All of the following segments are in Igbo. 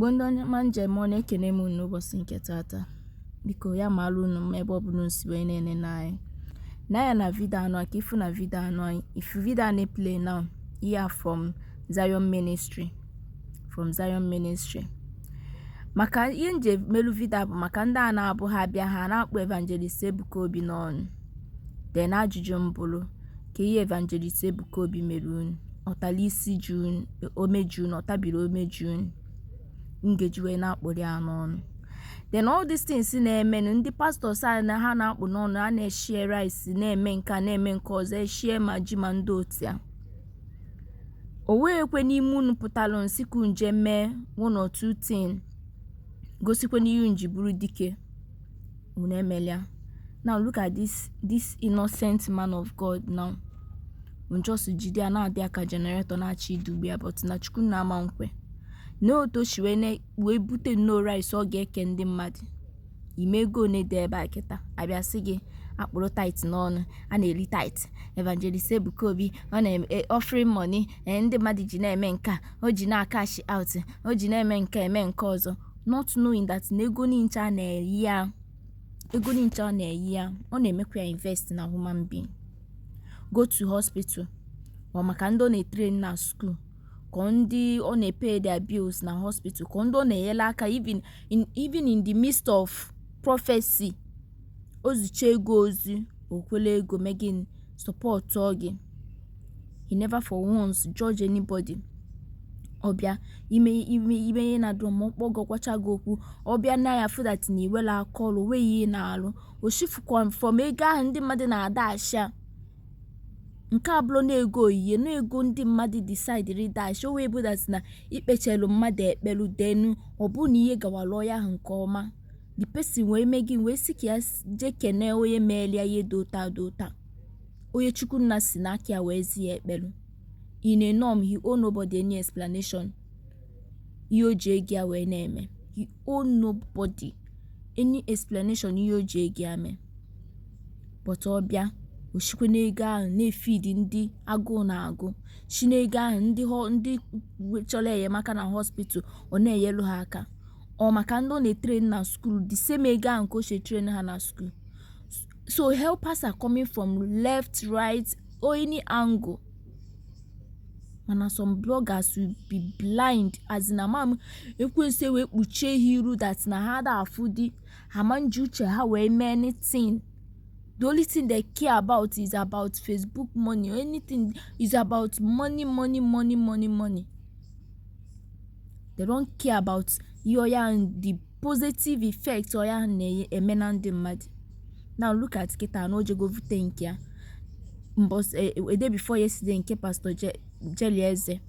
Igbo ndị onye ma njem ọ na-ekene m n'ụbọchị nke tata. Biko ya malụ unu ebe ọ bụla nsi wee na-ene n'anyị. Na ya na video anọ ka ifu na video anọ if video na play now, here from Zion Ministry. From Zion Ministry. Maka ihe nje melu video bụ maka ndị a na-abụ ha bịa ha na-akpọ Evergelist Ebuka Obi n'ọnụ. Then ajụjụ m bụrụ ka ihe Evergelist Ebuka Obi mere unu. Ọtala isi June, omejun, ọtabiri omejun. Ngejiwe na-akpụrụ ya n'ọnụ. Then all these things na-eme ndị pastors a na ha na-akpụ n'ọnụ, a na-eshare rice, na-eme nka na-eme nke ọzọ, eshie ma ji ma ndị otu ya. O wee kwe n'ime unu pụtalụ nsiku nje mee one or two thing, gosikwe n'ihu nji bụrụ dike unu emelia. Now look at this innocent man of God now. Just jide ya na-adị aka generator na-achị idugbe ya, but na Chukwu na ama nkwe. N'otu shiwe wee bute no rice ọ ga-eke ndị mmadụ. Imego ne dị ebe a kịta abịa sị gị akpụrụ tight n'ọnụ, a na-eri tight. Evergelist Ebuka Obi ọ na-offering money, ndị mmadụ ji na-eme nka, o ji na-cash out, o ji na-eme nka eme nke ọzọ, not knowing that ego nincha na-eyi ya, ọ na-emekwa ya invest na human being. Go to hospital or maka ndị ọ na-train na school, ka ndị ọ na-pay their bills na hospital, ka ndị ọ na-enyere aka even in the midst of prophecy. Oziche ego ozi, okwele ego megin support oge. He never for once judge anybody. Ọbịa ime na drum mkpọgo kwachago okwu, ọbịa na ya that na iwela akọlụ wee ihe na-alụ oshifukwa from ego ahụ ndị mmadụ na-ada asha. Nke abụrụ na-ego oyiye, na-ego ndị mmadụ decide redash o wee bụ that na ikpechelu mmadụ ekpelu denu ọ bụ na ihe gawalụ ya ahụ nke ọma. The person wee megin wee sị ka ya je kene onye meelia ihe dota onye Chukwu nna si n'aka ya wee zi ya ekpelu. In a norm, he owe nobody any explanation. Iyo ji ya wee na-eme. He owe nobody any explanation iyo ji ya me. But ọbịa oshikwe n'ego ahụ na-efeed ndị agụụ na-agụ. Shi n'ego ahụ ndị chọrọ enyemaka na hospital ọ na-enyelu ha aka. Ọ maka ndị ọ na-train na school, the same ego ahụ ka o she train ha na school. So helpers are coming from left, right, or any angle. Mana some bloggers will be blind as in amam ekwense wee kpuchie hiru that na ha da afudi hamanji uche ha wee mee anything. The only thing they care about is about Facebook money or anything is about money. They don't care about yoya and the positive effects oya na emena ndị mmadụ. Now look at kita no jego vute nke ya. A day before yesterday nke Pastor Jelieze.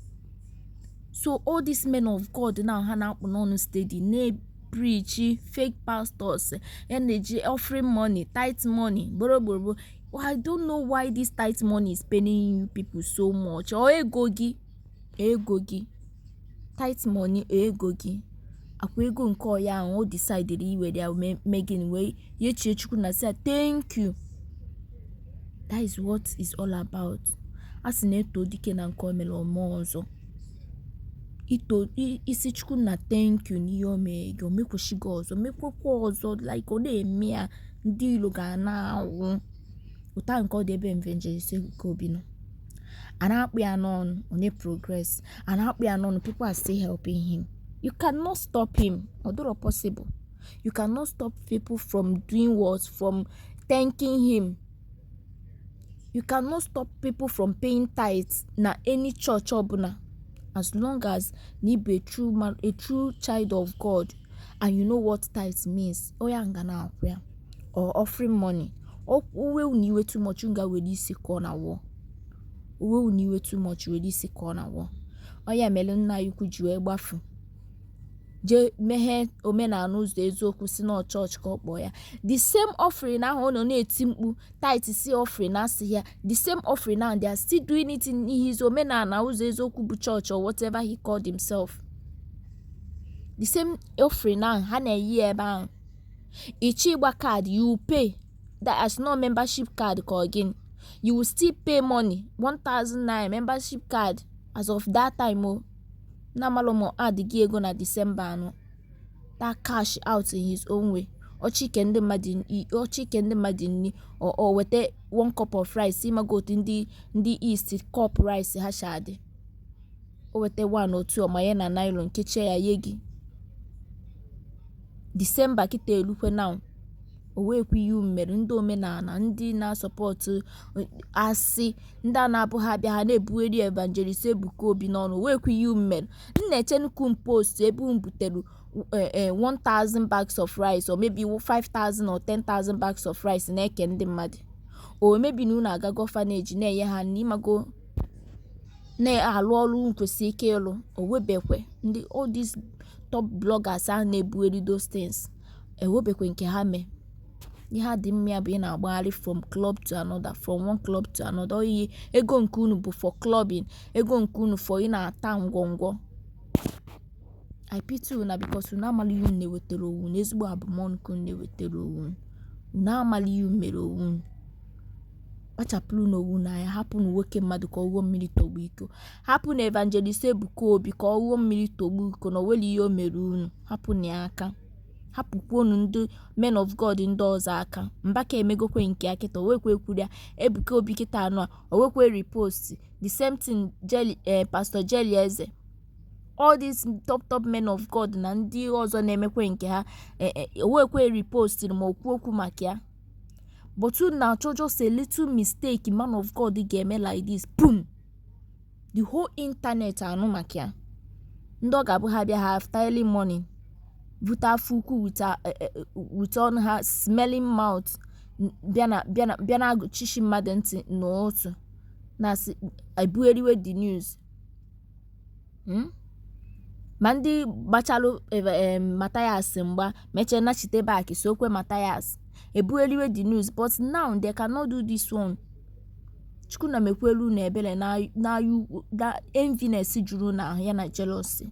So all these men of God now ha na-akpụ n'ọnụ steady na preach fake pastors, energy offering money, tight money, boro. I don't know why this tight money is paying you people so much. Or ego gi tight money ego gi akwa ego nke oya ahụ o decided iwe dia megin way ye Chukwu na say thank you. That is what it's all about. As na-eto dike na nke omele ọmụ ọzọ. Ito isi Chukwu na thank you n'ihe omege, omekweshigo ọzọ, mekwekwa ọzọ like ọ na-eme ya ndị ilo ga na-awụ. Ụta nke ọ dị ebe Evergelist Ebuka Obi nọ. A na-akpụ ya n'ọnụ, ọ na-progress. A na-akpụ ya n'ọnụ, people are still helping him. You cannot stop him. Although possible. You cannot stop people from doing what? From thanking him. You cannot stop people from paying tithes na any church obuna. As long as you be a true child of God and you know what tithes means. Oya ngana akwya or offering money. Uwe uniwe too much unga wedi si kona wo. Uwe uniwe too much wedi si kona wo. Oya melon na yuku juwe gbafu. Je mehe omenala ụzọ eziokwu si na church ka ọkpọ ya. The same offering ahụ ọ nọ na-eti mkpu tight si offering asị ya. The same offering now they are still doing it in his omenala ụzọ eziokwu bụ church or whatever he called himself. The same offering now ha na-eyi ebe ahụ. Ichi gba card you pay. That is not membership card ka again. You will still pay money 1,000 naira membership card as of that time. na malomo add gị ego na December anọ that cash out in his own way ochike ndị mmadụ nni o weta 1 cup of rice ịmago otu ndị East cup rice ha shadi o weta 1 or 2 ọmanye na nylon kechie ya ye gị December kita elukwe now o wekwa ihe mere ndị omenala ndị na-support asị ndị a na-abụ ha bịa ha na-ebugheri Evangelist Ebuka Obi n'ọnụ wekwa ihe mere na-eche nnukwu post ebe butere 1,000 bags of rice or maybe 5,000 or 10,000 bags of rice na-eke ndị mmadụ o maybe na unu aga orphanage na-enye ha n'imago na-alụ ọrụ nkwesị ike ịlụ o webekwe ndị all these top bloggers a na-ebugheri those things ewebekwe nke ha mee ihe dị mma bụ ị na-agbagharị from club to another from one club to another oyi ego nke unu bụ for clubbing ego nke unu for ị na-ata ngwongwo I pity una because una amali unu na-ewetara owu n'ezigbo abụmọnụ ka unu na-ewetara owu una amali unu mere owu kpachapụrụ n'owu na ya hapụ na nwoke mmadụ ka ọ ghọọ mmiri tọgbọ iko hapụ na Evangelist Ebuka Obi ka ọ ghọọ mmiri tọgbọ iko na onwere ihe o mere unu hapụ na ya aka hapụkwonu ndị men of God ndị ọzọ aka Mbaka emegokwe nke akịta owekwe kwuru ya Ebuka Obi kịta anọ a owekwe repost the same thing Pastor Jelly Eze all these top men of God na ndị ọzọ na-emekwe nke ha owekwe repost ma okwu maka ya but na achọ just a little mistake man of God ga-eme like this boom the whole internet anụ maka ya ndị ọ ga-abụ ha bịa ha after early morning buta fuku with on ha smelling mouth bịa na agụchishi mmadụ ntị n'otu na ebugheriwe the news ma ndị gbachalụ Matthias mgba mechie nachite back sokwe Matthias ebugheriwe the news but now they cannot do this one chukwu na mekwelu na ebele na enviness juru na ya na jealousy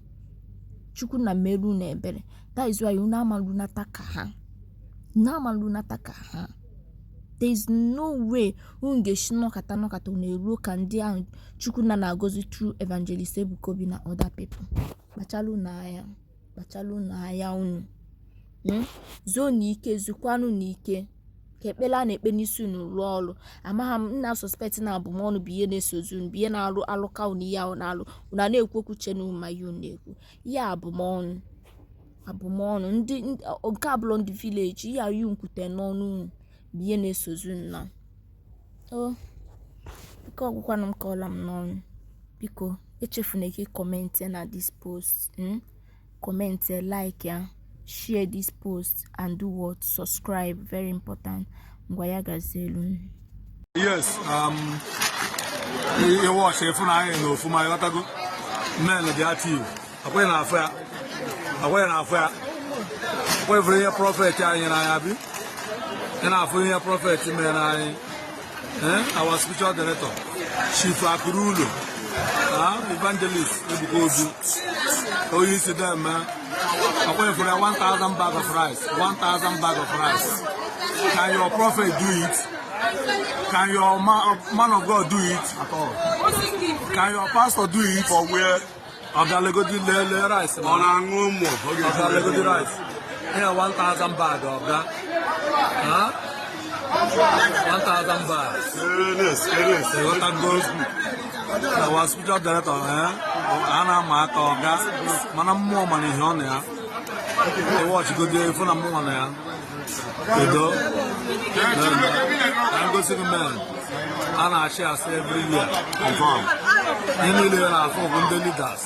chukwu na meru na ebele that is why una amalunata ka ha there is no way ungeshinokata na-eru ka ndị ahụ chukwu na-agọzi through Evangelist Ebuka Obi na other people bachalu na aya unu zo n'ike zukwanụ n'ike ka ekpela na-ekpe n'isi unu rụọ ọrụ amagha m nna suspect na abụmọnụ bụ ihe na-esozu unu bụ ihe na-alụ alụka unu ihe ahụ na-alụ unu na-ekwu okwu chenu ma ihe unu na-ekwu ihe abụmọnụ ndị nke abụlọ ndị village ihe ayụ nkwute n'ọnụ unu bụ ihe na-esozu unu na biko ọgwụkwanụ m kọọla m n'ọnụ biko echefuna ike comment na this post comment like ya share this post and do what subscribe very important ngwa ya gazelu yes you watch if na I know for my latago men dey active akwai na afia akwai very prophet anyị na ya bi na afọ ihe prophet me na anyị our spiritual director chief Akurulo Evangelist Ebuka Obi oh you see them man akwai for 1,000 bag of rice 1,000 bag of rice can your prophet do it? Can your man of God do it at all? Can your pastor do it? For where? Of the Legodi rice. On a Legodi rice. Here 1,000 bag of that. 1,000 bags. Yes. What that goes good. I was spiritual director. Anna Mata of that. Man, I'm more money on there. They watch good day for a moment there. You know? I'm going to see the man. And I share every year. Confirm. Any year I form the leaders.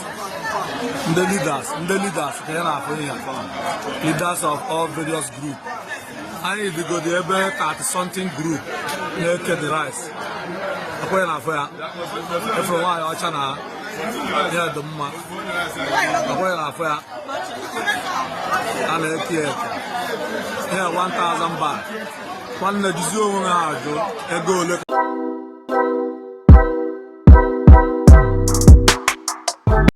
Then I form leaders of all various groups. I need to go there at something group. Naked the rice. When I fire, for a while, I chana. Yeah, the man. When I fire, and I here 1,000 baht. One that is over now, go